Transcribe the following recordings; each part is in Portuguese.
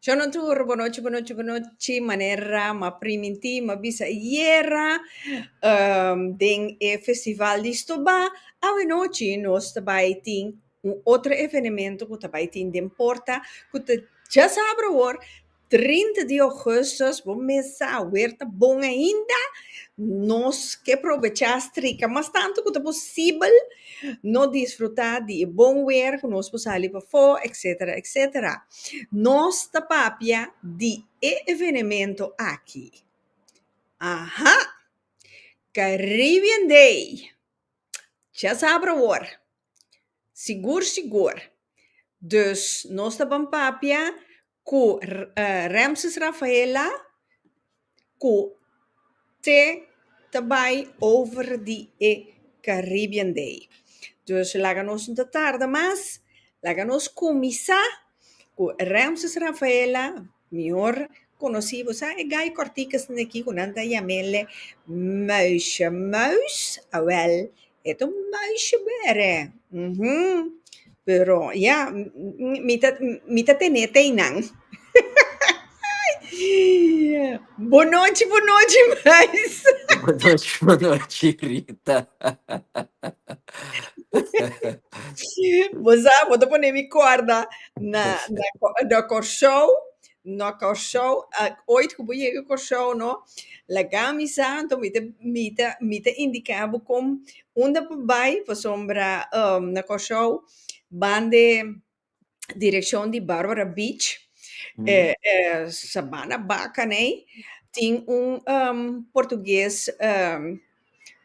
Ciao natura, boa noite, maneira, ma priminti, ma bisa iera, ding e festival di Stoba, a noite nós também tem outro evento que também tem de importa, que já sabe o 30 de agosto, vamos começar a ver, tá bom ainda, nós que aproveitar as tricas, mas tanto quanto possível, no disfrutar de bom weer, que nós possamos ir para fora, etc, etc. Nós tapapia de evento aqui. Aha! Caribbean Day. Já sabe hoor. Sigur. Dus nós tapapia com Ramses Rafaela com te tabai over die Caribbean Day. Dus laten ons de tarde mas, laten ons comisa, com Ramses Rafaela, melhor conhecido, sabe? Gai corticas aqui com anda yamele muis, awel, é um muis bere. Pero ja, mita tenete inang. Boa noite, mais. Boa noite, Rita. Você pode pôr me corda na show, no show, ooit gebeurde een show, no? La camisa, então me indicava como onde vai para sombra na show, bande direção de Barbara Beach, Sabana Baca, né? Tem português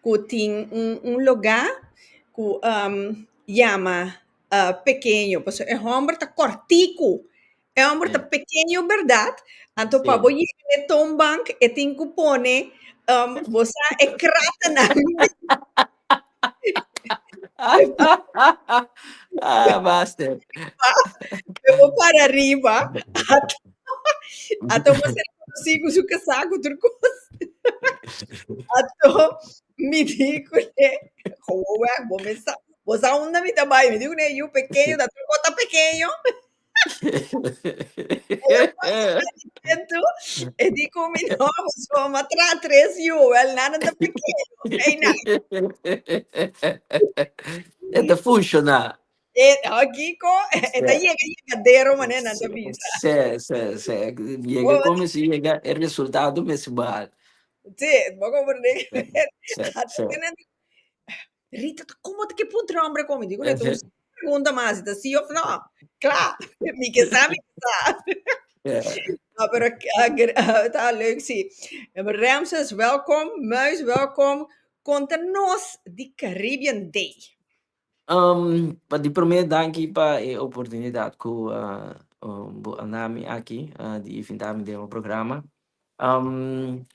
que tem lugar que chama pequeno, porque é homem tá cortico, é homem tá pequeno, verdade? Então, para você ir no banco, e tem que pôr, você é crata na Basta. eu vou para arriba, então você consigo o casaco, outra coisa. Então, me digo, né? Vou começar. Você ainda me trabalha, me digo, né? E o pequeno, da tua conta pequeno. E dico mi no, insomma, tra 3 io, nada da pequeno, ei na. É da funcionar. E aqui ko, e da iega dero mané na da visa. Se. Llega como se llega el resultado mesmo. Sì, ma come ne Se. Rita, como te que punto hombre come? Dico, ne tu segunda mais, da sì o no? Claro, mi che sa, mi che sa. No, pero tá leuk, zie. Ramses, welkom. Muis, welkom. Conta-nos de Caribbean Day. Di primeiro danke pa oportunidade que a nami aqui de invitar me deu programa.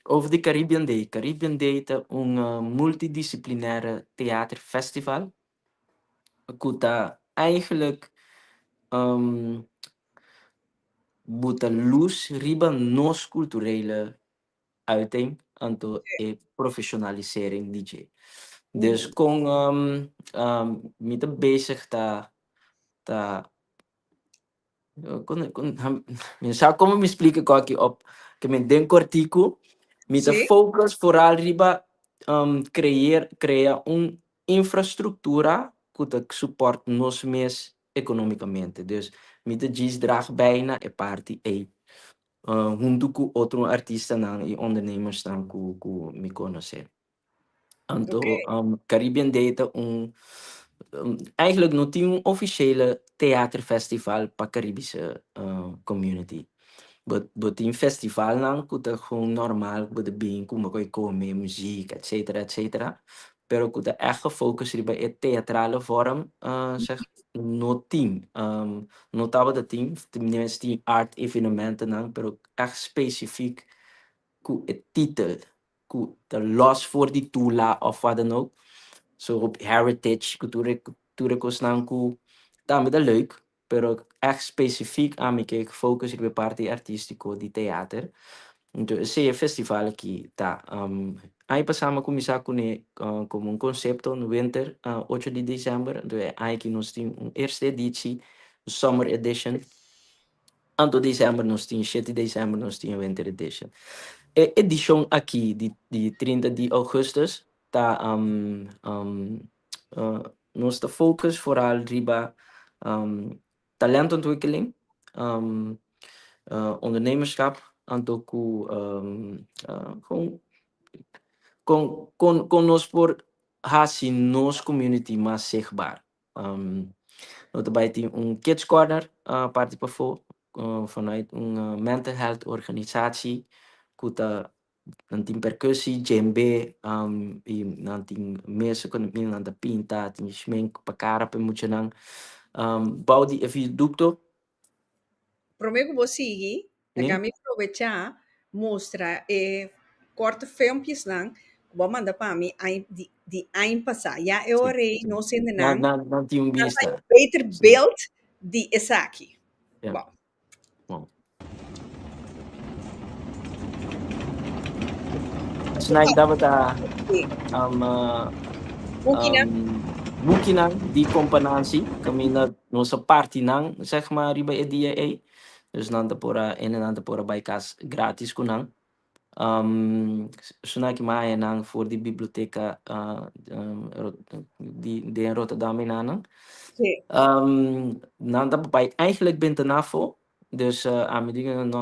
Over de Caribbean Day. Caribbean Day é multidisciplinaire theaterfestival. Que tá eigenlijk bota luz riba nos culturele uiting anto professionalisering DJ. Dus com me te bezig tá sabe como me explica qual aqui op que me den cortico me te focus vooral riba criar infraestrutura que te suporte nos mes economicamente. Dus me te diz draag bijna e parte junto com outro artista e ondernemers que me conhecem. Anto Caribbean Data eigenlijk nog een officiële theaterfestival para Caribische community. But een festival lang kuta gewoon normaal bij de been kuma koi komen muziek et cetera. Pero kuta echt gefocust bij het theatrale vorm zeg no team. Notaba de team, tenminste die art evenementen lang, pero echt specifiek ku het titel, ku de los voor die tula of wat dan ook. Zo op heritage, cultuur nang ku dame de leuk, pero echt specifiek aan me kijk focus ik bij parte artistico di theater. Então, esse festival aqui tá. Aí passamos a começar com como um conceito no winter, 8 de dezembro. Então, aí que nós temos uma eerste editie, Summer Edition. Anto dezembro nós tínhamos 7 de dezembro nós tínhamos Winter Edition. E edição aqui de 30 de augustus tá nós tá focus vooral riba talentontwikkeling, um, ondernemerschap, anto ku kon ons voor hasi nos community mas zichtbaar. Daarbij die een kids corner party voor vanuit een mental health organisatie. Kuta nanti percussie, djembe, nanti mensen kunnen meer aan de pinta, die schmink, pakara, moet nang bouw die viaducto. Promego você Nee? me aproveitar mostrar corta filmpjes lang, vou mandar para mim de ano passado. Ja, eu Sim, orei, não sim. sei não, Nanti yung dat vista. een beter Sim. beeld die is aqui. Yeah. Bom, Wow. Snack dapat mungkin na, buki nang di kompanansi kami na no sa party nang zeg maar riba EDA dus nanta pora en nanta pora by kas gratis ko nang sunaki maya nang voor die biblioteca die in Rotterdam in nang sim. nanta bij eigenlijk bent er nafo dus ami dingen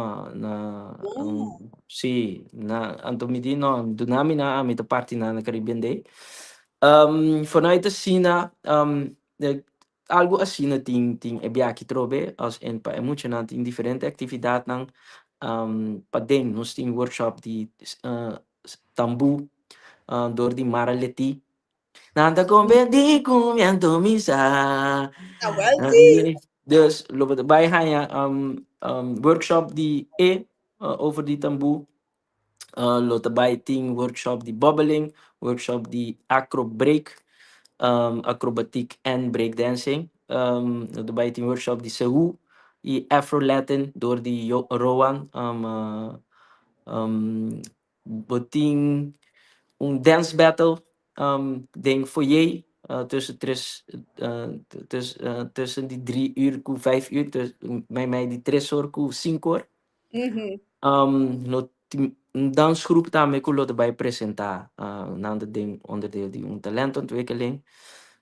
Oh, si na anto mi di no dunami na ami de party na Caribbean Day. Vanuit de China, algo assim ting ebiaki trobe als en pa emotional ting diferente actividad nang padeng nos ting workshop di tambu door die maraleti. Nanda kombe di kumianto misa. well, sim. Dus lopen erbij gaan ja workshop die over die tamboe. Lot erbij ting workshop die bubbling, workshop die acro break, acrobatiek en breakdancing. Lot erbij ting workshop die Sehu, die Afro Latin door die Rowan. Boting een dance battle, denk foyer. Tussen die 3 uur ku 5 uur, dus mij die 3 uur ku 5 uur. No, een dansgroep daarmee kon erbij presenteren. Na de ding onderdeel die een talentontwikkeling.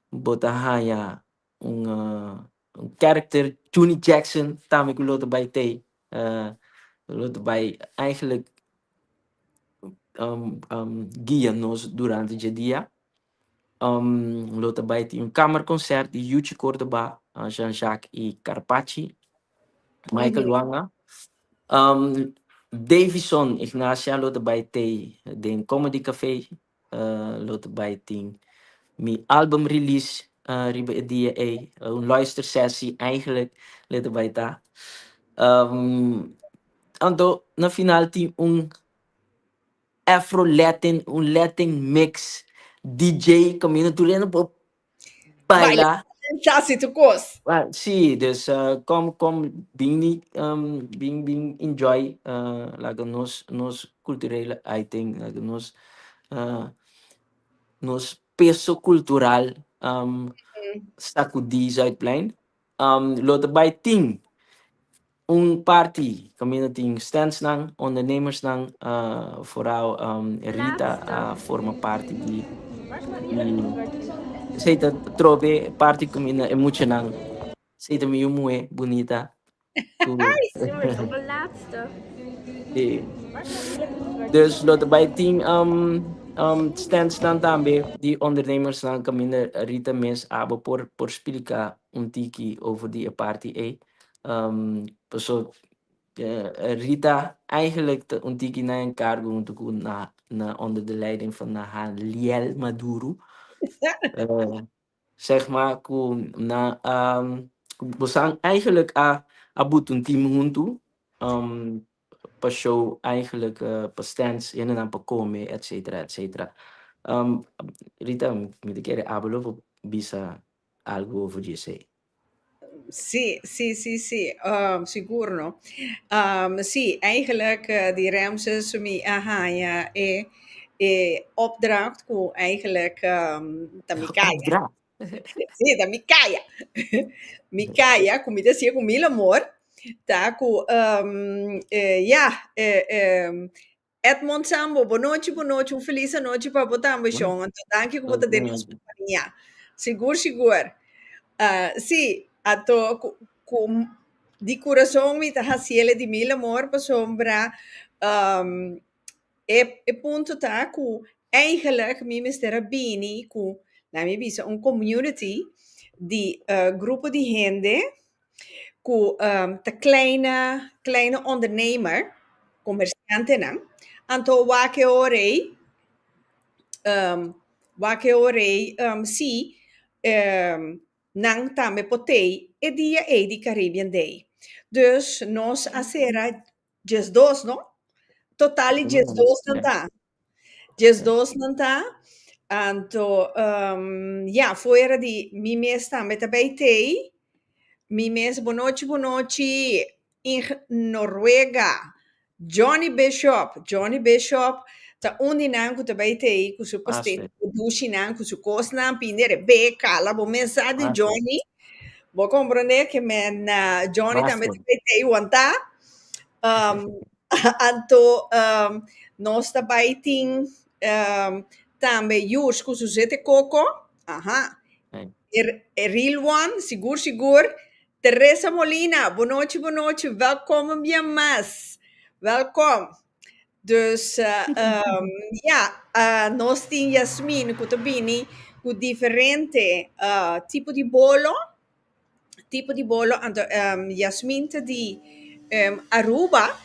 Botahaya, een karakter, Juni Jackson, daarmee kon erbij te. Erbij eigenlijk guianos durante o dia. Lota bij een kamerconcert die Yuchi Cordoba, Jean-Jacques e Carpacci, Michael Wanga. Davison Ignacia lota bij den Comedy Café. Lota bij mijn album release. Riba Edia een luistersessie eigenlijk. Lota bij ta. Ando na final team een Afro Latin, un Latin mix DJ kami natuloy po Baila, baila. dançasse tu cos. Sí, dus kom bing enjoy laga nos culturele item laga nos peso cultural sakudi Zuidplein. Lota bij ting een party community stands nang ondernemers nang vooral Rita forma parte di sei trove party community emotion nang sei mi umue bonita ku Sorry, op de laatste. dus lot bij team stands dan tambe die ondernemers nang kami Rita mes abo por spilika tiki over die party so Rita eigenlijk de untiki na een cargo na onder de leiding van Liel Maduro. Zeg maar, na we eigenlijk abut een team huntu. Pa show eigenlijk pa stands in en aan pa come, et cetera, et cetera. Rita, me quere hablar of bisa algo over je Sì, sì, sì, sì, sicuro. No? Sì, eigenlijk die Ramses ja, opdracht ko eigenlijk da Mikaya. Opdracht. Sì, da Mikaya. Mikaya, come da sia con mil amor. Taku, Edmond Sambo, boa noite, feliz noite para botar um beijão. Então, danke que botar de nossa companhia. Seguro, seguro. Sim, de coração, me tá haciendo de mil amor para sombra. Ponto tá que eigenlijk me mister bini com na minha visão community de grupo de gente com de kleine ondernemer, comerciante não, então wake orei si nang tame potei e dia e di Caribbean Day. Dus nós acera just dos, no? Totali just dos não tá. Just dos não tá. Anto, fora de mi mes tame também tei. Mi mes bonochi in Noruega. Johnny Bishop ta undi nan ku tabay tei ku su poste dushi nan ku su kos nan pinere be kala bo mensagem Johnny. Vou compreender que men Johnny também tei wanta. Anto nós também tem também jus ku su zete coco. Aha. Real one, seguro. Teresa Molina, boa noite, welkom bij mas. Welkom. Dus nós temos Yasmin, que também com diferente tipo de bolo. Então, Yasmin de Aruba,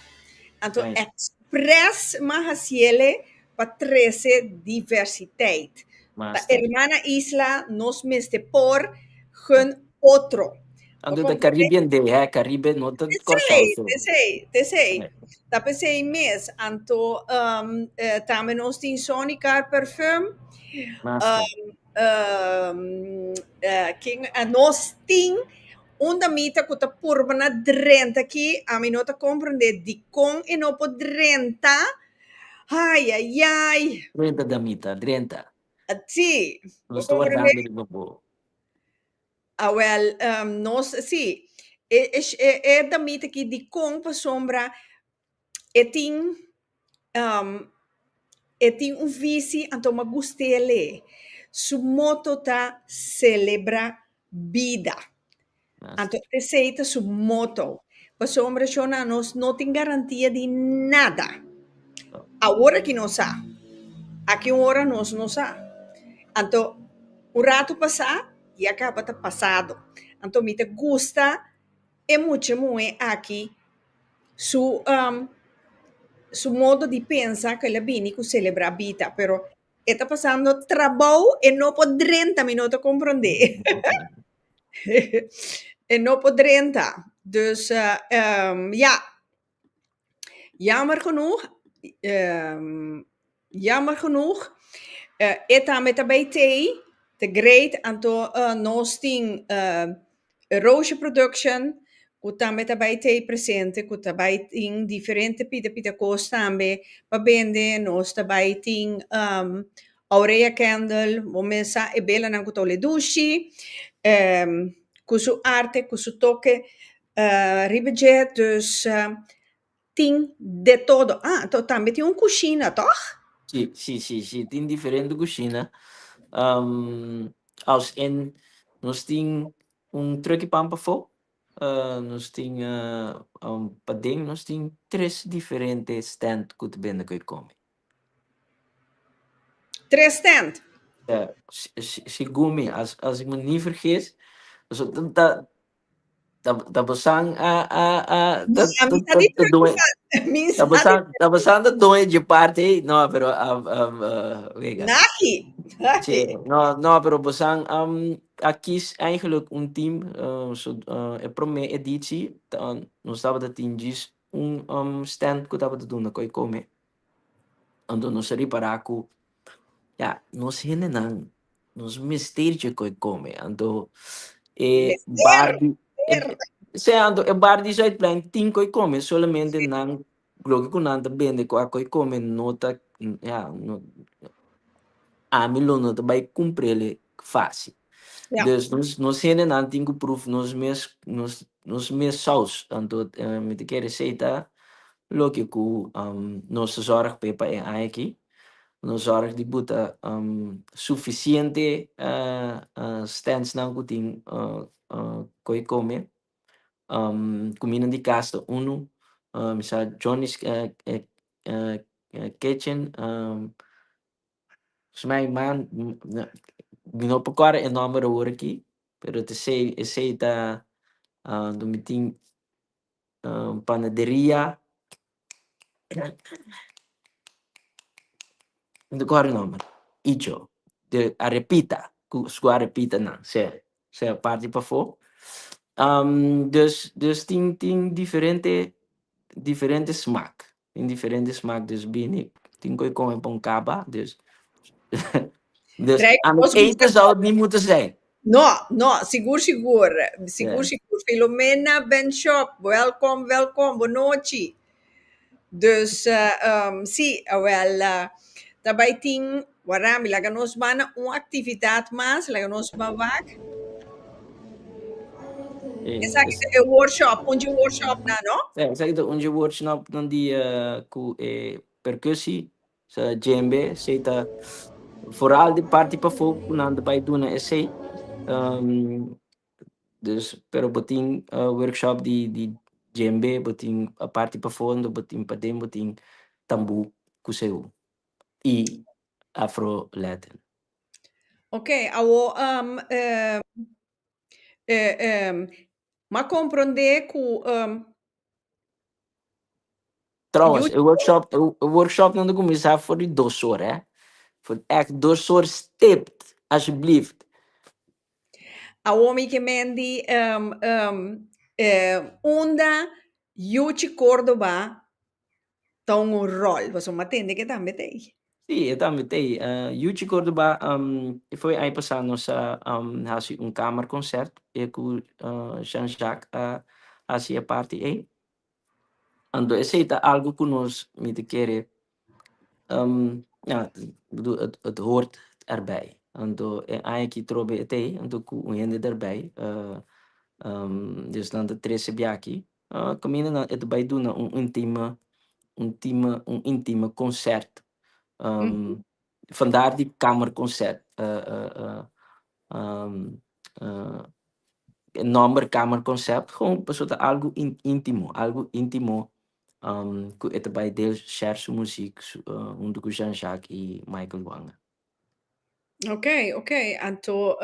então express mahasiele para trazer diversidade. A hermana isla nos meste por hun outro. Ando da Caribbean Day, Caribbean não tá cortado. Te sei. Da pensei mes, anto também nós tem Sonicar perfume. Nós tem da mita que tá por na drenta aqui, a mim não tá compreender de com e não pode drenta. Ai. Drenta da mita, drenta. Sì. Não estou guardando de novo. Nós, sim, é da mita que de com para sombra tem vice, então me gostei su moto tá celebra vida. Então aceita su moto. Para sombra nós não tem garantia de nada. Agora que não sabe, aqui uma hora nós não sabe. Então, o rato passar e acaba tá passado. Então, me gusta e muito aqui su modo de pensar que ela vem que celebra a vida, pero está passando trabalho e não pode 30 minutos compreender. E não pode 30. Dus jammer genoeg, eta met daarbij thee, te great, anto nós tem Roosje Production, que também daarbij thee presente, que daarbij tem diferente pita coisas também, para vender, nós daarbij tem Aurea Candle, momesa e bela na kutole dushi, com sua arte, com seu toque, ribejet, dus tem de todo. Então também tem coxina, toch? Sim, tem diferente coxina. Nós tem truque pampa fo, nós tem padeng, nós tem 3 diferentes stand que tu bem que come. 3 stand? Se gume, als ik me niet vergis, dat besang dat besang dat doe je parte no pero Naki. No pero besang aqui is eigenlijk een team e prome editie dan nos estava dat tingis stand que estava doen ko come ando nos riparaku ja nos hinenan nos misterio ko come ando Barbie ando e Barbie Zuidplein 5 e come solamente nan glogo ko nan bende ko ako come nota amilo nota by cumprele fácil. Dus nos hene nan tingo proof nos nos meer saus. Anto met de receita, lo que ku nos zorg pepa en aiki. Nos zorg di buta suficiente stands na kuting koi come. Comida di casa uno. Sa Johnny's Kitchen. Volgens mij man, ginopakara en number hoor ik. Pero te sei ta dumiting panaderia. Hindi ko hari number. Icho. De arepita. Sku arepita na. Se party pa fo. Dus ting diferente smaak. In diferente smaak. Dus bini. Ting ko komen pong kaba. Dus dus Trei aan het eten zou het niet moeten zijn. No, sigur. Yeah. Filomena Ben Shop, welkom, boa noite. Dus, sim, daarbij ting, warami, laga nos bana, actividade mas, laga nos bavak. Esa é o workshop, onde workshop na, no? Zeg dat onze workshop dan die percussie, sa djembe, zeta vooral de party pa folk na daarbij doen een essay. Dus pero boting workshop die djembe, boting party pa fondo, boting padem, boting tambu kuseu e Afro Latin. Ok, awo ma comprende ku Trouwens, een workshop dan começar voor die dossor, hè? Voor echt dossor stipt, alsjeblieft. awo mi que mendi onda Yuchi Córdoba tão um rol, você me entende que também tem. Sì, e também tem. Yuchi Cordoba foi aí passando sa hasi un kamerconcert e ku Jean-Jacques hasi a party aí. Ando aceita algo que nós me te querer. Ja, bedoel, het hoort erbij. Ando eigenlijk trobe het ei, ando ku uende erbij. Dus dan de trece biaki. Camina na het bij doen een intieme concert. Vandaar die kamerconcert. Een nummer kamerconcept. Gewoon soort algo intimo. Het bij deel share su muziek. Onder Jean-Jacques e Michael Wang. Ok. Anto,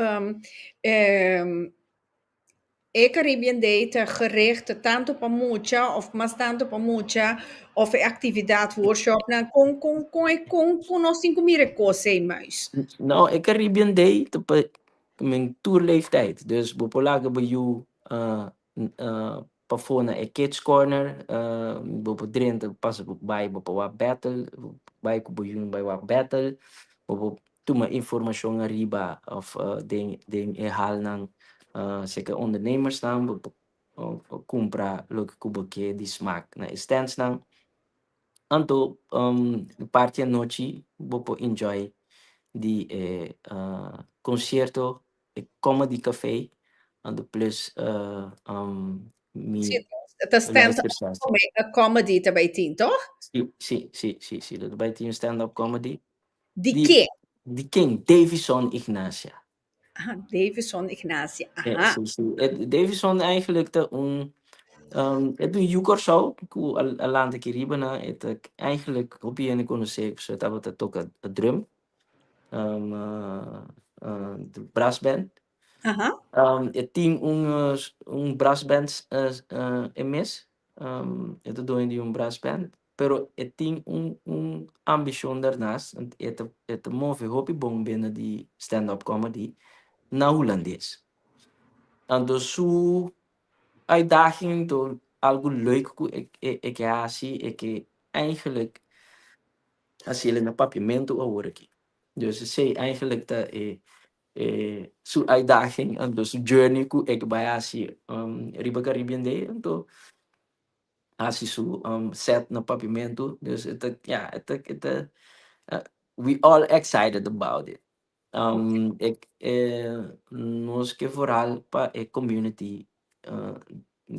e Caribbean Date gericht tanto para mucha, of mas tanto para mucha, of atividade workshop, na com nós 5 coisas mais. Nou, ik Caribbean Day, mijn tourleeftijd. Dus bepolagen bij jou pafona e Kids Corner, bopo drinten pas bij bopo wat battle, bij kubuyun bij wat battle, bopo tuma information arriba of ding hal nang zeker ondernemers dan, bopo compra look kubeke die smaak na stands nang. Anto party noche bopo enjoy die concerto e comedy café aan de plus Sim, het is stand-up comedy também tem, toch? Sì, dat bij team stand-up comedy. De quê? Die King Davison Ignacia. Davison Ignacia. Davison eigenlijk het een Jukor show, ku alante kiribana, het eigenlijk op je en kon zeggen, zo dat het ook een drum. De brassband. Het team un brassband emis. Het doen die un brassband. Pero het team un ambition daarnaast. Het move hobby bom binnen die stand-up comedy. Na Hollandees. En dus zo uitdaging door algo leuk ik zie ik eigenlijk als je een papiamento hoor. Dus ze zei eigenlijk dat zo'n uitdaging en dus journey ku ik bij asi riba Caribbean Day en to asi zo set na papiamento. Dus het we all excited about it. Ik nos que vooral pa community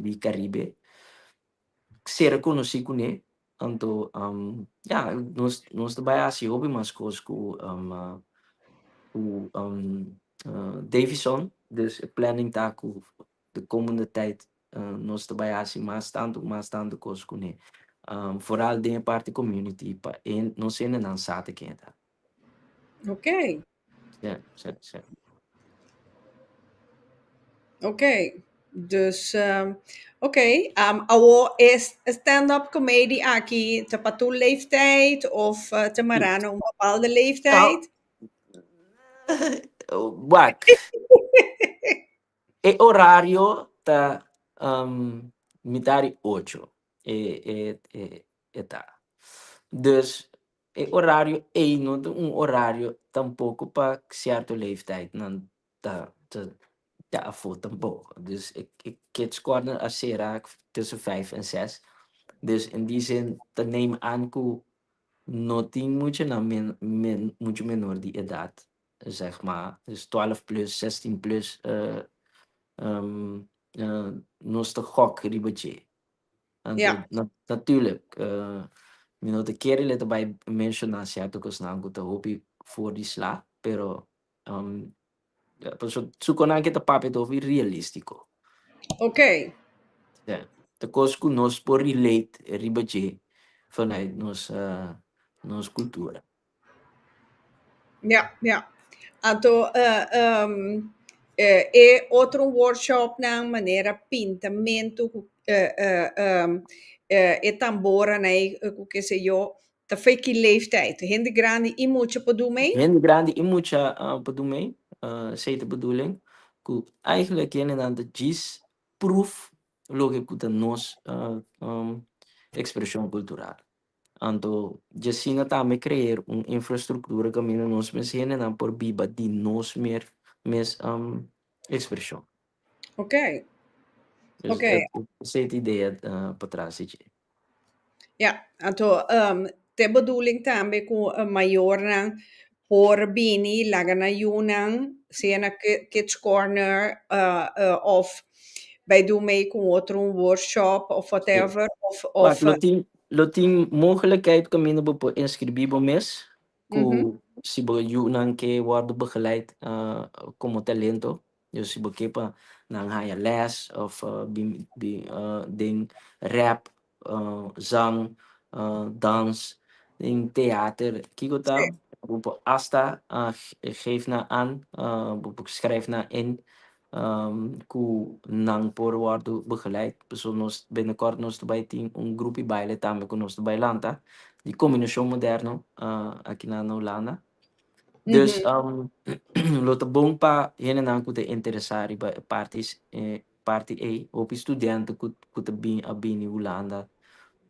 di Caribe. Sera conosci con ne, anto ja, nos trabalha assim, hobby mas ku Davison, dus planning taku de komende tijd nos trabalha assim mais tanto coisas com ne. Vooral de parte community pa en nos in en ansate kenta. Ok, Ja, ja. oké. Dus, oké. Awo is stand-up comedy aqui te patu leeftijd of te marano een bepaalde Nou, leeftijd? wat? E horario ta mitari 8. Tá. Dus horário é não horário tampouco para certo leeftijd não tá a voor tampouco. Dus ik kids corner a sera tussen 5 en 6. Dus in die zin te neem aan que não tem muito na muito menor de idade, zeg maar. Dus 12 plus, 16 plus um, nos te gok ribetje. Ja, Natuurlijk, de keren let bij mensen asiaticos na ang te hopi voor die sla, pero suko na kita papit of realistico. oké. Ja. De kos ku nos por relate ribetje vanuit nos cultura. Ja, ja. Então, é outro workshop na maneira pintamento, e tambora, né, o que sei eu, te fake leeftijd. Hindi grande e muito para do mee? Hen grande in moet je bedoeling, zeker bedoeling. Eigenlijk je dan de gis proef logico de nos expressão cultural. Anto, Jacina também criar uma infraestrutura que mina nos mensena não por biba de nos mer mes expressão. Ok, Dus ok. essa é a ideia para trás disso. Ja, então, te bedoeling também com a maior por bini, lagana yunang, sena kids corner, of bij doe mee com outro workshop of whatever, Wat of lo ting mogelijkheid kan minder op inscribibo mes, mhm, ku si ba yunang ke waarde begeleid como talento. Dus si ba kepa nang haya les of ding rap, zang, dans, ding theater. Kiko sí, ta, op asta geef na aan, schrijf na in. Ku nang por waarde begeleid. Persoon nos binnenkort nos bij team un gruppi baile também com nos bailanta de combinação moderno aqui na Holanda. Dus mhm, lo te bom pa yun na ku te interessari ba parties party A op studenten ku te bin abini Holanda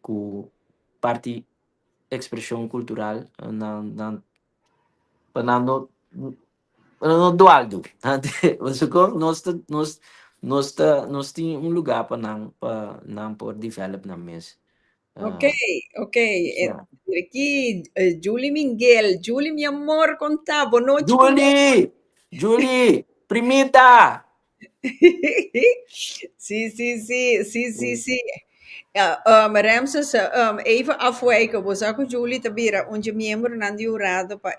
ku party expressão cultural na panano dualdo. Masuk nós tem lugar para por develop na mes. ok, Uh, ok. yeah. Aqui, Julie Miguel, Julie, mi amor, conta, boa noite, como Julie, primita. sim, sim, sim, sim, sim, sim. Ramses, even afwijken, we zagen Julie te bira, onze membro nan di urado pa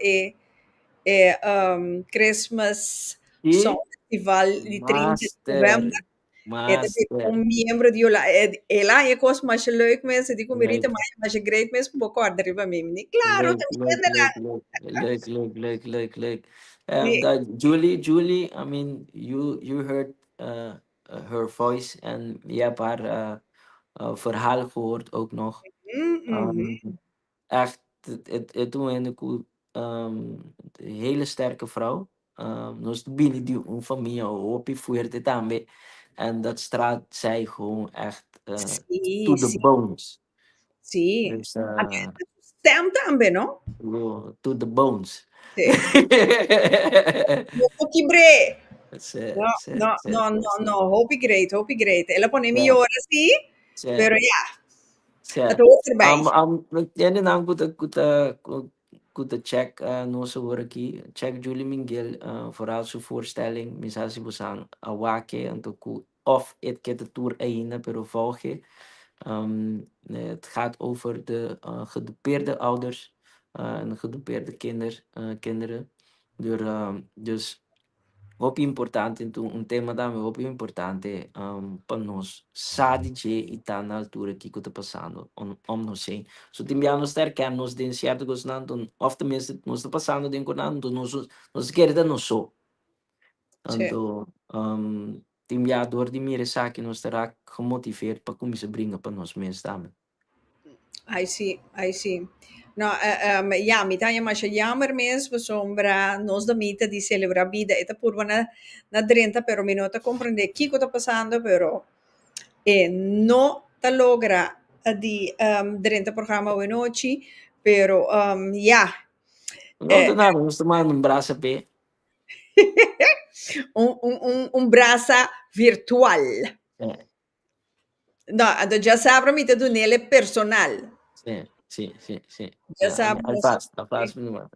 Christmas Song E Festival di 30 de november. E te bira master. un membro di Ola, ela e cos mas leuk mensen, die komen Leuk, rita mas great mensen, boko arriba mimi. Claro, leuk, te leuk, entiende la. leuk, leuk, leuk, leuk, leuk, leuk, leuk. Sí. That Julie, I mean, you heard her voice en je hebt haar verhaal gehoord ook nog. Mhm. Um, echt, toen een hele sterke vrouw. Nós binnen die een familie hoop fuerte também. En dat straalt zij gewoon echt Sí, to the sí, bones. sí. Dus Stem también, ¿no? to the bones. Sí. No bre. Sì, No, sì, no, sì, no, sì, no, sì. no. Hopi great, hopi great. Ela pone Sì, mi ora sì, sì, pero ja, sì. het hoort erbij. Yan din ang kuta check no sa check Julie Mingil vooral zijn voorstelling misal si busang awake ang of het de tour einde, pero volge. Het gaat over de gedupeerde ouders en gedupeerde kinderen. Dus hoop importante então um tema da hoop importante para nós sabe que está na altura que está passando não sei so tem bem nós ter que nós den certo gostando of the minute nós está passando den cornando nós quer da nós so Sì. então tem bem dor de mire sa que nós terá gemotiveerd para começar brinca para nós mesmos também. I see. No, ja, mi tanja ma jammer mes, sombra nos da mita di celebrar vida, eta purva na 30, pero mi nota comprende que está passando, pero no ta logra di 30 programa hoje noite, pero ja, Não tem nada, nós tomamos um braço pé. un brasa virtual. É. No, già saprà mi te nele personal. Sim. Già saprà. Afasta não.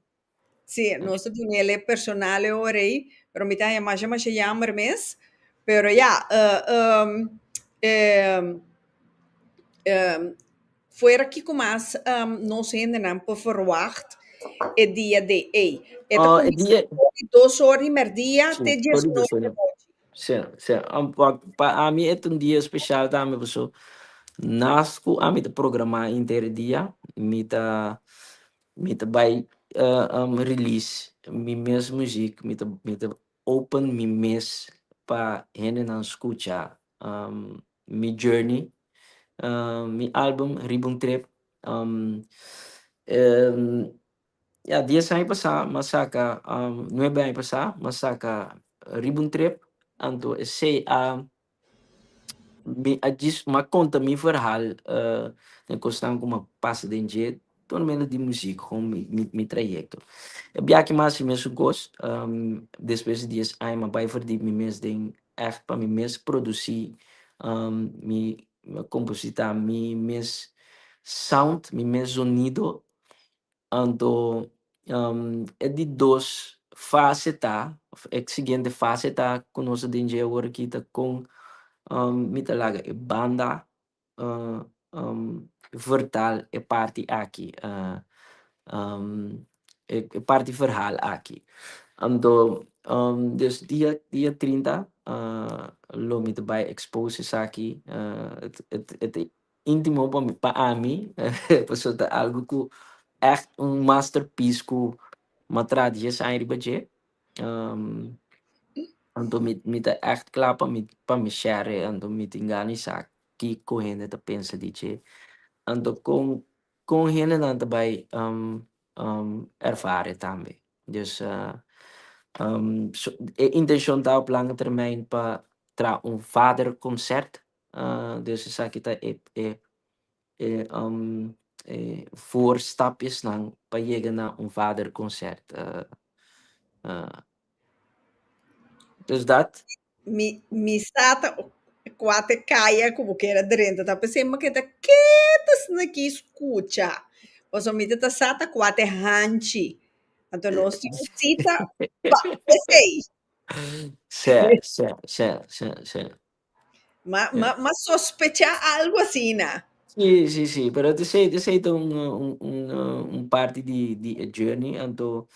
Sì, nostro tunele personale orei, pero mi tanya masha jammer mes, pero ja, fuera que comas não se ainda não por verwacht é dia de ei. É tá com Dia 2 horas per dia sim, te dias sorry, no sorry. Sim. A mim é um dia especial também, pessoal. Nasco, a mim tá programar inteiro dia, me tá vai release mi mes música, me tá open mi mes para gente não escutar mi journey, mi álbum Ribbon Trip, ya 10 anos passar, masaka 9 anos passar, masaka Ribbon Trip, anto sei ma conta mi verhaal en constant como passa de jeito todo menos de música com mi trajecto ja que mais mesmo gosto depois de 10 anos maar bij voor die mi mes ding echt para mi mes produzir mi compositar mi mes sound mi mes sonido ando é de dois fase tá é seguinte fase tá conosco de agora aqui tá com mi talaga e banda vertaal e party aqui e party verhaal aqui ando dus dia 30 lo mi bij expose aqui het intimo para mim pessoa algo que echt masterpiece que matradia zijn budget ando mit echt klaar pa mi share ando mit ingani sa ki correndo da pensa dice ando com hene dan daarbij ervaren também dus intention daar op lange termijn pa tra un vaderconcert dus sa kita voorstapjes lang pa llegar na un vaderconcert dus dat mi stata quate caia como que era 30, tá pensando que tá quietas naqui escuta. Posso me tá sata quate hanchi. Então nós cita pa sei. Sì. Ma sospechar algo assim, né? Sì, però ti sei un party di journey, então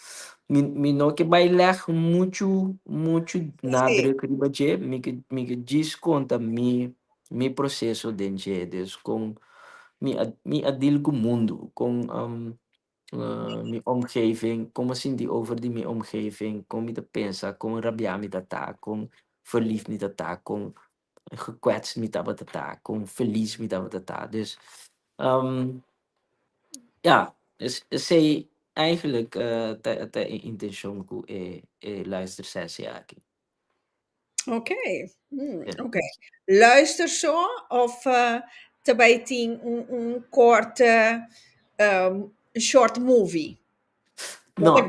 mi no que vai leg muito Sim. nadruk riba je, mi que diz conta mi processo dentro dus com mi adil com mundo, com mi omgeving, como assim die over die mi omgeving, kom mi te pensa, kom rabia mi tata, kom verliefd mi tata, kom gekwetst met dat kon verlies met dat. Dus ja, dus zij eigenlijk de intention ku luistersessie eigenlijk. Ok. Ja. Ok. Luister zo of terwijl een korte short movie. Wat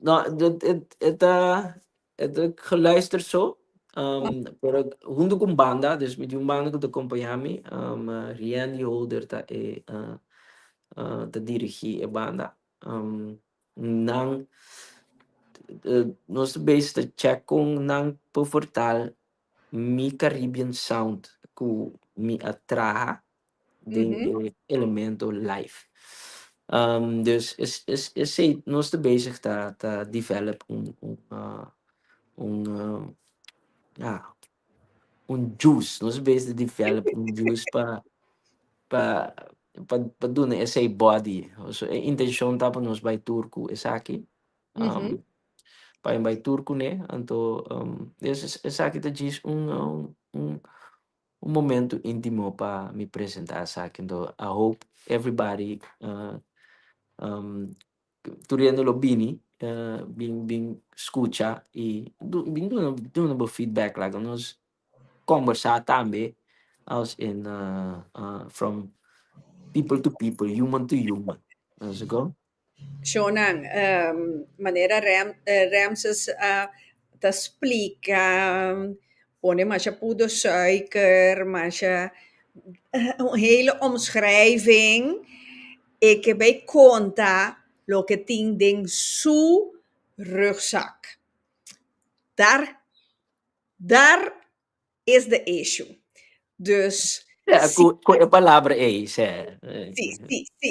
Nou, great. het geluisterd zo. Pero junto con banda, dus met yung banda ko te acompanhami, Rian Holder te dirigi e banda. Nang nos base te check kung nang po portal mi Caribbean sound ku mi atraha ding elemento live. Dus is nós te bezig te develop um ja, juice. Nós bezig te develop juice pa pa doen essay body. So intention tapos nós by Turku esaki. Pa by Turku ne anto esaki te diz un momento íntimo para me apresentar sa akin. I hope everybody turiendo lo bini bing escucha y bing doen een feedback like nos conversar tambe als in from people to people, human to human. Zo go. Shonan, maneira Ramses te explica, pone maar je poeder suiker, maar je een hele omschrijving. Ik heb bij conta, lo que ting ding su rugzak. Daar is de issue. Dus Ja, ko e palavra é isso,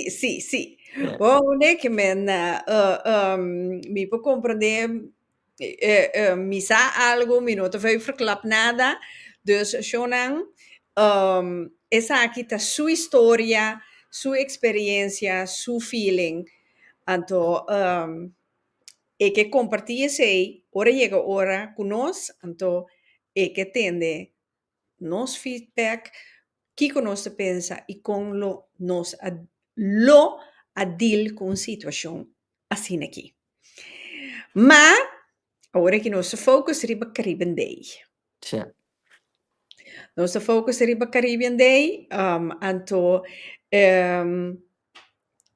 Sì. Non è che mi può comprendere, mi sa algo, mi non te vai verklap nada. Dus Shonan, esa aqui tá sua história, sua experiência, su feeling. Então, e que compartilha sei, ora chega ora conosco, então, e que tende nos feedback, que conosco pensa e com lo adil com situação assim aqui. Mas, agora que nosso foco riba Caribbean Day. Sim. Nosso foco riba Caribbean Day, então,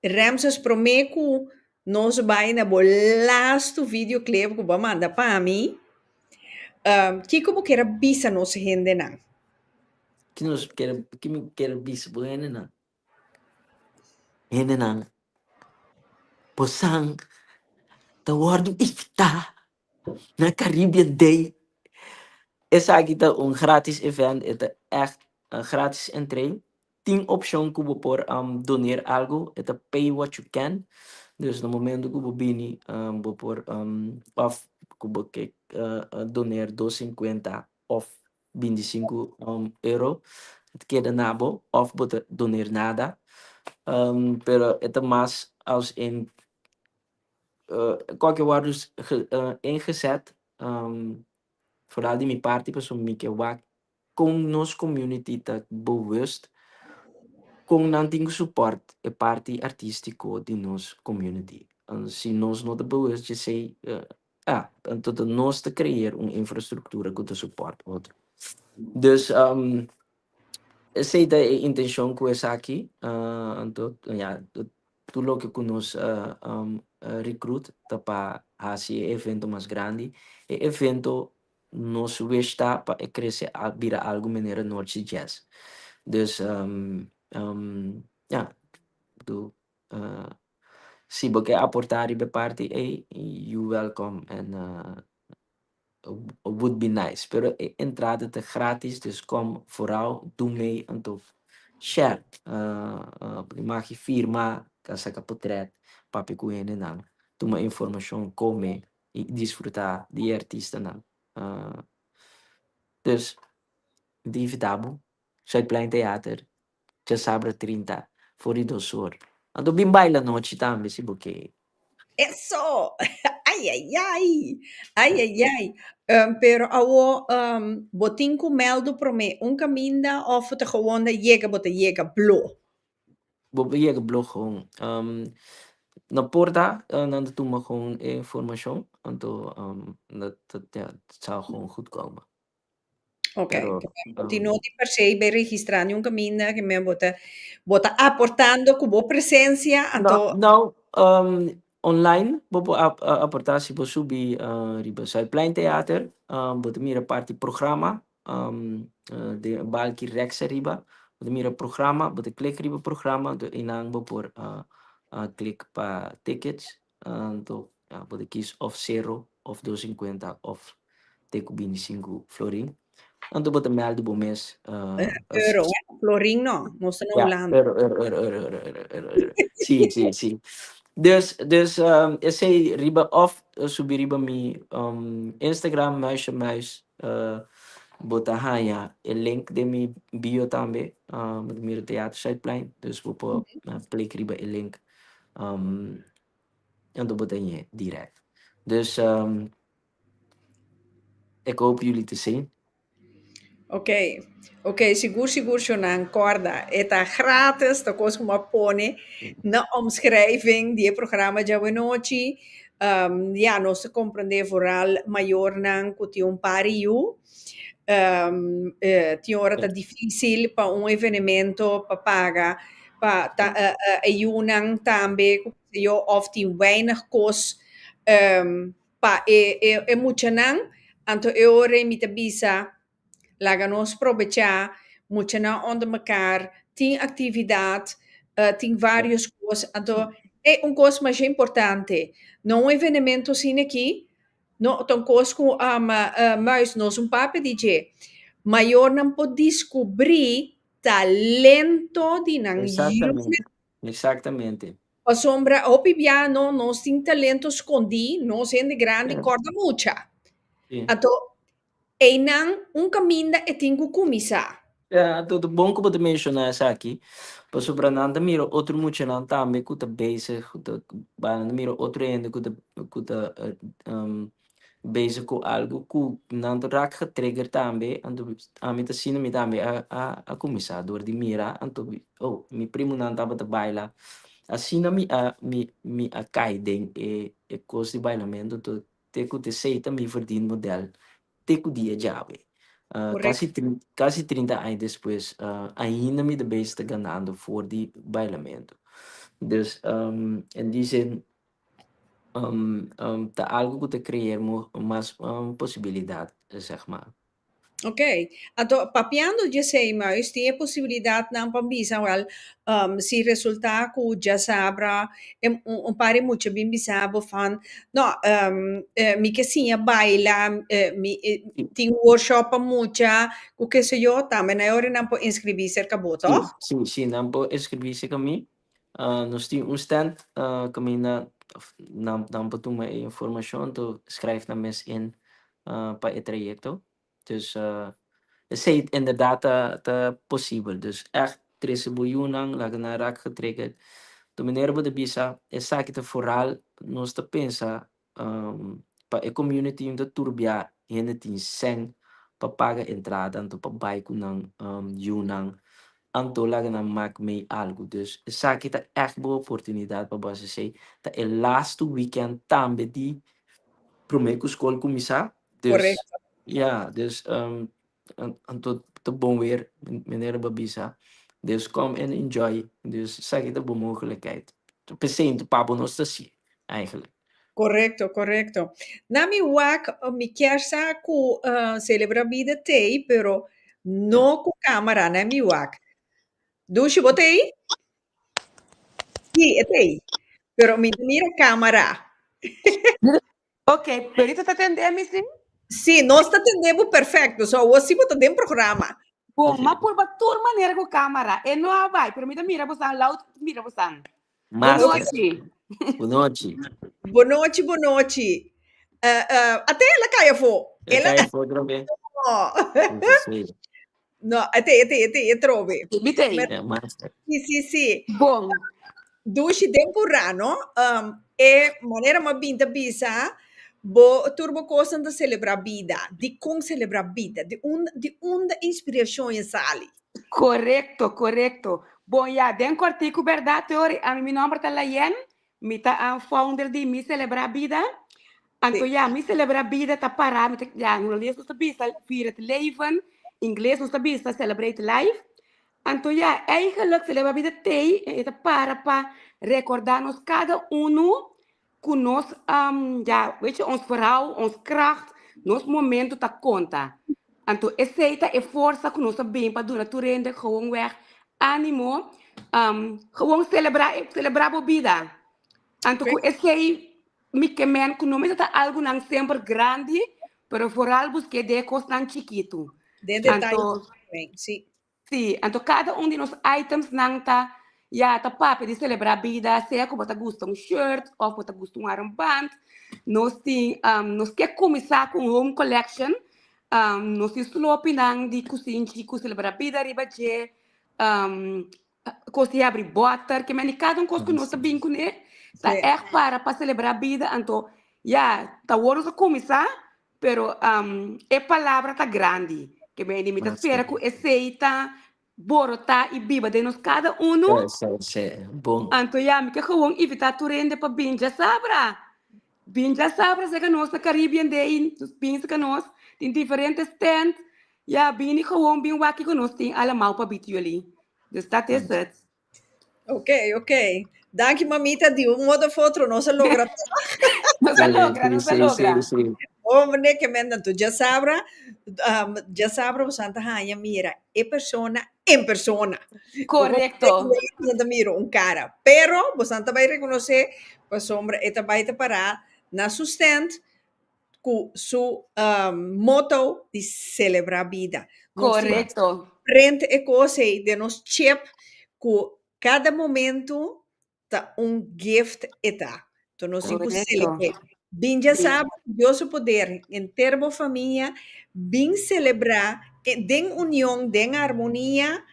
Ramses prometo nós vai na last videoclip que vamos mandar para mim, que como que era bisa nossa gente não. Que me quer bis buene na. Hene na. Posang tawardo ifta na Caribbean Day. Essa aqui tá gratis event, é echt gratis entree. 10 opção que você pode donar algo, é pay what you can. Dus no momento que você bini, você pode of que você quer donar 250 of 25 euro. Het queda nabo, of você donar nada. Pero é mais als in qualquer waarde ingezet. Vooral die mijn party persoon Mieke Wak com nos community tak bewust com nanting support e party artístico de nos community. En se nós não te bewust je sei tot de nos te creëer een infrastructuur que te support outro. Dus sei da intenção com essa aqui, então ja, tu lo que nos recruit para fazer evento mais grande, e evento nos está para crescer vira algo maneira Norte Jazz. Dus ja, tu se você aportar e parte, you welcome and would be nice. Pero entrada te grátis, dus kom vooral, doe mee en toe share. Mag je firma, casa capotret, papi kuene nang. Doe maar informatie, come e disfrutar de artiesten nang. Dus, dividabo, Zuidplein Theater, já sabe 30, Florido Sur. Ando bem baila noite também, se porque. Eso! Ai. Pero awo botin ku meldo pro me un caminda of te gewone jega blo. Bobe je blog gewoon. Na porta, dan doen we gewoon informatie. En dat zou gewoon goed komen. Ok, Pero, continuo per se per registrare un caminda che me bota aportando cubo presencia nou, online, bobo aportatie bo subi riba Zuidplein Theater, bote mira party programma, de balki rexa riba, bote mira programma, bote klik riba programma, de inang bo por klik pa tickets, to bote kies of 0 of 250 of teco 25 florin. Anto bota mel de bomes. Euro, Florin não está na Ja, Holanda. Sim, sim, sim. Eu sei riba of subir riba mi Instagram mais botar hanya o link de mi bio também do meu teatro Sideplein, dus vou pôr play riba o link ando botar aí direto. Dus ik hoop jullie te zien. Ok, seguro je não corda. Está gratis, tá coisa como põe na omschrijving die programa de noite. Ja, nós compreender vooral maior não que tem pariu. Tinha hora tá difícil para evenemento para pagar, para ayunan também, eu of tem weinig kost, para muito não, então eu remita bisa laga nos aproveitar muito na onder mekaar, tem atividade, tem várias coisas, então é coisa mais importante, não evenemento assim aqui, não tão coisa com mas nós papo DJ, maior não pode descobrir talento de não Exactamente. a sombra, o piano, nós tem talento escondido, nós sendo grande, corda mucha. Então, é não caminho e tem que começar. Tudo bom que você mencionar isso aqui. Para sobrananda miro outro muito não também que tá bezig, que miro outro ainda que tá bezig com algo que não tá raak trigger também, então a mim tá sendo me também a começar door de mira, então mi primo não tava tá baila. Assim mi a kaiden e coisa de bailamento, então te que te seita mi verdien model, te que dia já quase 30 anos depois, ainda me de besta ganhando voor die bailamento. Dus in die zin, tá algo que te criar mais possibilidade, zeg maar. Ok, então, papiando de sei, mas tem a possibilidade não para bisa, well, se resultar que já sabra, pare muito bem bisabo fan, não, mi que sim, a baila, tem workshop mucha, o que sei eu, também na hora não pode inscrever-se, acabou, Sim, toch? sim, não pode inscrever-se comigo. Nós temos stand, kami não pode tomar informação, então escreve na mes in para o trajecto. Dus sei inderdaad te possível. Dus echt 13 miljoen lang na raak getriggerd. De meneer bij de bisa, is zaak het vooral nos te pensa pa e community yung de turbia hene tin seng pa paga entrada anto pa bay ko ng yunang anto laga na mak may algo. Dus sa kita echt bo oportunidad pa ba sa say ta el last weekend tambe di promeco school kumisa. Dus Correcto. ja, dus anto te bom weer meneer Babisa. Dus kom en enjoy. Dus zeg je de mogelijkheid. Presente papo nos te zien, eigenlijk. Correcto. Na mi wak, mi kersa ku celebra vida tei, pero no ku cámara na mi wak. Dushi botei? Sì, è tei. Pero mi mira cámara. Ok, pero está atendendo, sim? Sì, non sta atendendo perfetto, so o si bota dentro programa. Bom, mas por toda maneira com a câmera, e não vai, pero mira você lá, mira você. Boa noite. Boa noite. Boa noite. Até ela caia fo. Ela caia fo também. No, até trove. Mitei. Sì. Bom. Dushi temporano, e maneira ma binta bisa, bo turbo cosa da celebrar vida, di con celebrar vida, di onda inspirazione sali. Correcto. Bom, já, den cortico verdade, teoria, a mi nome tá Laien, mi tá a founder de Mi Celebrar Vida. Então, ja, Mi Celebrar Vida tá parado, ja, no inglês nós tá bisa, vier het leven, inglês nós tá bisa, celebrate life. Então, ja, eigenlijk Celebrar Vida tem, tá para recordar-nos cada com nós, ja, weet je, ons verhaal, ons kracht, nos momento tá conta. Então, aceita e força que nós bem para durar tu rende, gewoon weg, ânimo, gewoon celebrar a vida. Então, esse me quemen que não me está algo não sempre grande, pero por algo que de coisa não chiquito. Den detalhe Anto, também, sim. sim, então cada um de nos items não tá, já tá papo de celebrar a vida, seja como tá gosta shirt, ou como tá gosta armband, nós tem, nós quer começar com home collection, nós tem slope nang de cozinha, de celebrar a vida, riba de, cozinha abrir water, que men cada um coisa que nós sabem com né, tá Sim. é para celebrar a vida, então, já, tá hora começar, pero é palavra tá grande, que men limita espera que aceita, borota e biba de nós cada um, Bom. então, já, me que gewoon evitar tu rende para binja sabra. Binja sabra, se que nós na Caribbean Day, os bins que nós, tem diferentes stands, ja, bini gewoon bin waki que nós tem allemaal para bitu ali. Dus dat is het. Ok. Dank je, mamita. De un modo of outro, no se logra. No se logra, no se logra. Hombre, que me tu já sabra, Santa Rainha, mira, persona en persona. Correcto. Não miro um cara. Pero, você vai reconhecer, pues sombra, eta vai te parar na sustento com su motto de celebrar a vida. Correcto. Frente e coisa de nos chip, com cada momento tá gift eta. Então, nós temos que celebrar. Bem, já sabe, Deus o poder, em termo família, bem celebrar, den união, den harmonia,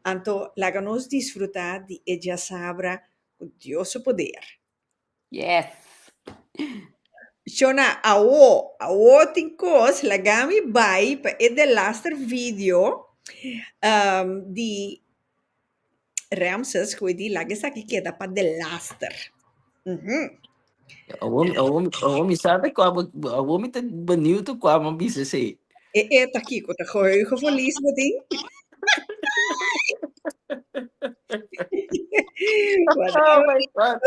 então, lá nos desfrutar de ella sabra, com Deus o poder. Yes. Shona, awo tem coisa, la gami vai para the last video de Ramses, que di lagi sa kikita pa the laster. Homem sabe qual, o homem tá bonito qual uma bisa sei. Tá aqui, tá geheugen verlies met die. Oh my god.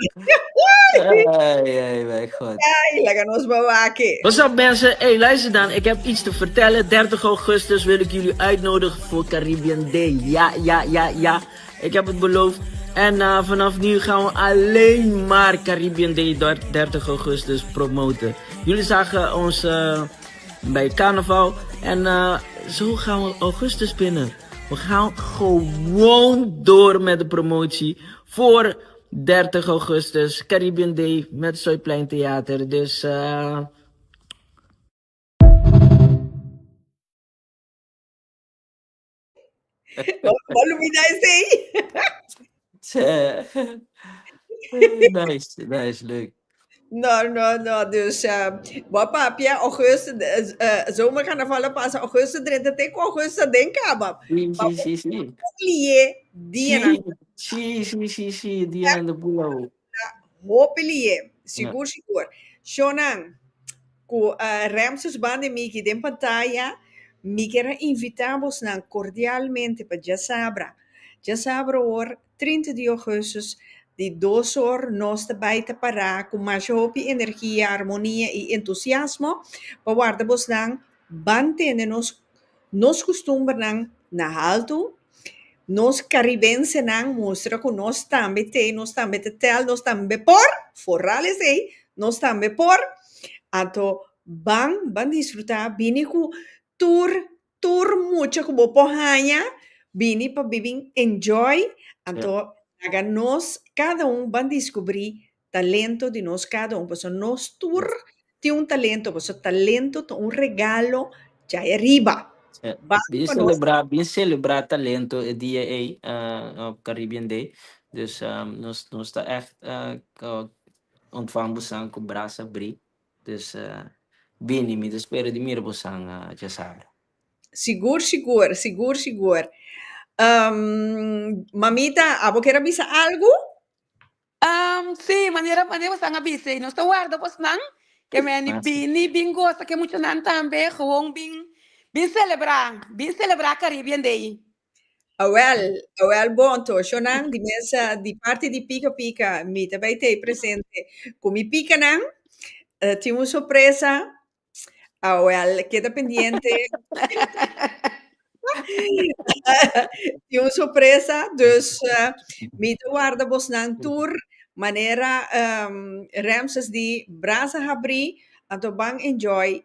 Ai, mijn god. Ai, laga nos bewaken. What's up mensen? Hey, luister dan. Ik heb iets te vertellen. 30 augustus wil ik jullie uitnodigen voor Caribbean Day. Ja. Ik heb het beloofd. En vanaf nu gaan we alleen maar Caribbean Day 30 augustus promoten. Jullie zagen ons bij carnaval. En zo gaan we augustus binnen. We gaan gewoon door met de promotie voor 30 augustus, Caribbean Day met Zuidplein Theater. Dus Wat moet je nice, leuk. No. Dus wat papje, augustus, zomercarnaval pas augustus, 30 augustus, denk ik. Sim. Sim, dia de pulau. Hopelijk, seguro. Shonan, com Ramses Bande Miki de pantalla, me quero invitar-vos cordialmente para Jasabra. Jasabra, hoor, 30 de augustus, de 2 horas, nós também te parar com mais energia, harmonia e entusiasmo, para guardar-vos bantene nos costumes na alto, nos caribense mostra que nós também nós também nós também forrales nós também então van disfrutar vini com tour muito como porranha vini para viver enjoy então nós cada van descobrir talento de nós cada porque nós tour tem talento porque talento é regalo já é riba. Bien celebrar talento het dia op Caribbean Day. Dus nos está echt ontvang busang com braça abrir. Dus bini me espero de mir busang Jasabra. Seguro. Mamita, ¿abo quer avisar algo? Sí, maneira você não avisa. E nós está guarda pois não, que me bini bingo, que muito não também, gewoon bin celebrar Caribbean Day. Well, bom, to, Shonan, di mesa, di parte di Pica, mi te vai te presente. Come Pica nan, ti una sorpresa. Well, queda pendiente. Ti una sorpresa, dus mi te guarda vos nan tour, manera Ramses di brasa habri, anto bang enjoy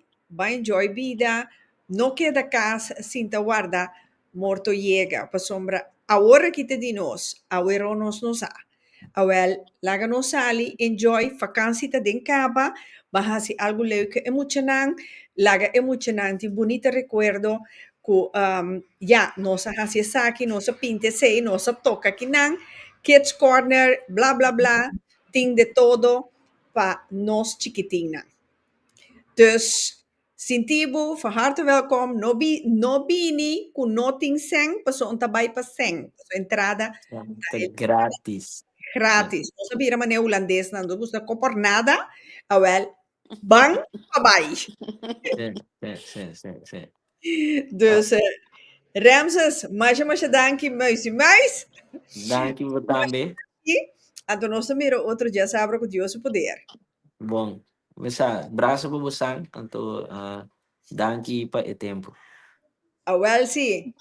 vida, no queda casa sin te guarda, morto llega, pa sombra, ahora que te dinos, ahora nos ha. Awel, laga no sali, enjoy, vakantie te den kaba, bahasi algo leuke emocionante, laga emocionante, bonito recuerdo, ku ja, nossa hasi saki, nossa pinte sei, nossa toca kinang, kids corner, bla bla bla, ting de todo, pa nos chiquitina. Dus Sintibo, van harte welkom. No bini, ku noting seng, paso on tabay pa seng. Paso entrada Gratis. gratis. No sabia man Holandês, não gusta comprar nada. Awel, bang, abay. Sim. Dus Ramses, mas dankie, muis. Dank u também. Anto nós miro outro dia, sabe que Deus poder. Bom, braço para você, então, danke pa e tempo. Awel, sim.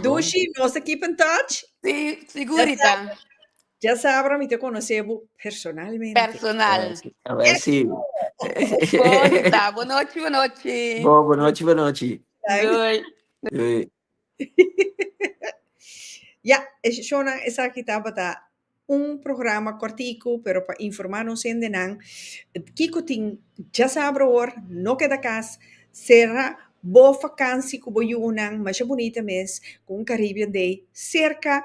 Dushi, nós keep in touch. Sí, segurita. Já sabe, me te conhecemos personalmente. Personal. A ver, sim. Bonita. Boa noite, boa noite. Boa noite. Oi. Ja, Shona, essa aqui estava programa cortico, pero para informar-nos ainda não. Kiko tem, já sabe agora, não queda casa, será boa vacância que vou unang, mas é bonita mesmo, com Caribbean Day, cerca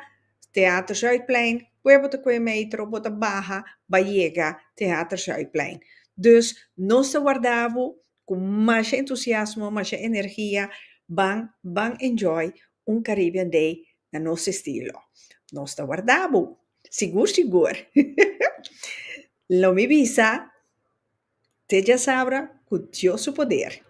Teatro Zuidplein, Pueblo de metro, bota barra, Baiega, Teatro Zuidplein. Dus, nós guardamos com mais entusiasmo, mais energia, bang enjoy Caribbean Day na nosso estilo. Nós te guardamos. Sigur. Lo mi visa, te já sabra, com Deus o poder.